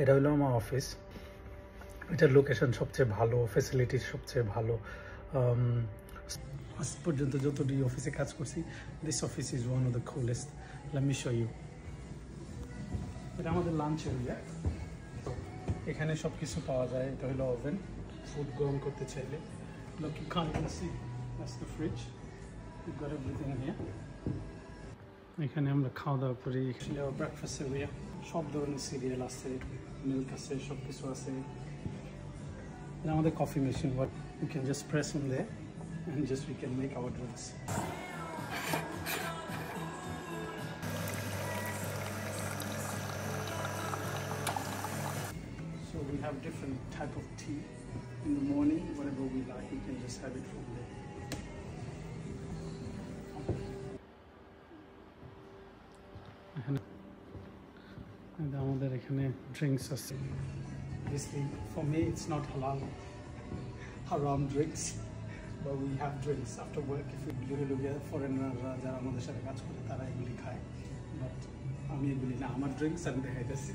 এটা হলো আমার অফিস। এটার লোকেশন সবচেয়ে ভালো, ফ্যাসিলিটিস সবচেয়ে ভালো। আজ পর্যন্ত যতটি অফিসে কাজ করছি, this office is one of the coolest. Let me show you. এটা আমাদের লাঞ্চ এরিয়া। তো এখানে সব কিছু পাওয়া যায়। এটা হলো ওভেন, ফুড গরম করতে চাইলে। Look, you can't even see. That's the fridge. We've got everything here. এখানে আমরা খাওয়া দাওয়া করি। ব্রেকফাস্ট এরিয়া, সব ধরনের সিরিয়াল আছে, মিল্ক আছে, সব কিছু আছে। এটা আমাদের coffee machine. What we can just press in there and just we can make our drinks. So we have different type of tea. In the morning, whatever we like, we can just have it from there. আমাদের এখানে drinks আছে। Obviously, for me, it's not haram drinks, but we have drinks after work. If we look at foreigner, যারা আমাদের সাথে কাজ করে তারা এগুলি খায়, but আমি এগুলি না, আমার drinks আমি দেখাইতেছি।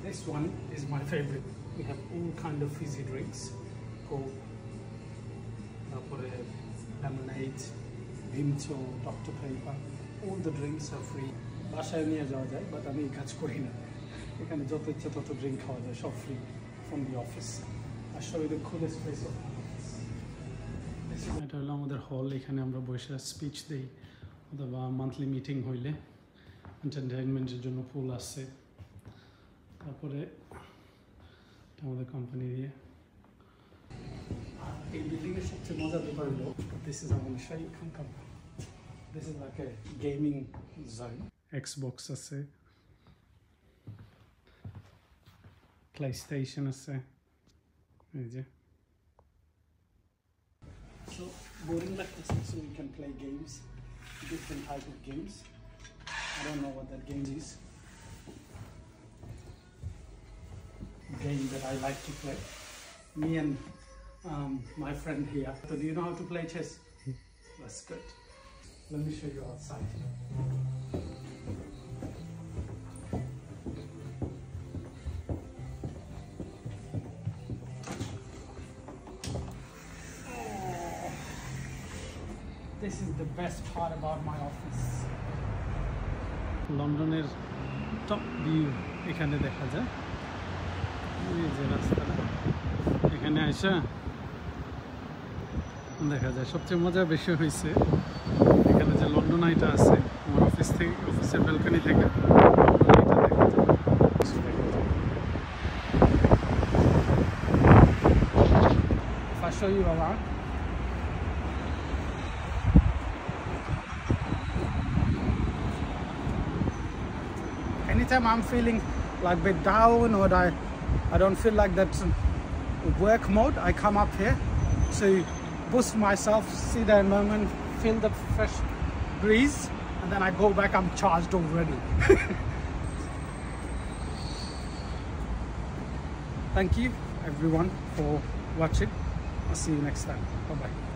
This one is my favorite. We have all kind of fizzy drinks, Coke, lemonade, Vimto, Dr. Pepper. All the drinks are free. বাসায় নিয়ে যাওয়া যায়, but আমি কাজ করি না। এখানে যত ইচ্ছা তত ড্রিঙ্ক খাওয়া যায়, সব free from the office. I'll show you the coolest place of my office. এটা হলো আমাদের হল। এখানে আমরা বসে স্পিচ দিই অথবা মান্থলি মিটিং হইলে এন্টারটেইনমেন্টের জন্য পুল আছে। তারপরে আমাদের কোম্পানি দিয়ে এই বিল্ডিং এর সবচেয়ে মজার ব্যাপার হলো this is our Shai company. This is like a gaming zone. Xbox আছে, PlayStation আছে, এই যে। So boring like this, so we can play games, different type of games. I don't know what that game is. Game that I like to play. Me and my friend here. So do you know how to play chess? That's good. Let me show you outside. This is the best part about my office. লন্ডনের top view এখানে দেখা যায়। এই যে রাস্তাটা, এখানে আসা দেখা যায়। সবচেয়ে মজা বেশি হয়েছে এখানে যে লন্ডন আইটা আছে, আমার অফিস থেকে, অফিসের ব্যালকনি থেকে লন্ডন আইটা দেখা যায়। If I show you around, anytime I'm feeling like a bit down or I don't feel like that work mode, I come up here to boost myself, see the environment, feel the fresh breeze, and then I go back, I'm charged already. Thank you everyone for watching. I'll see you next time. Bye bye.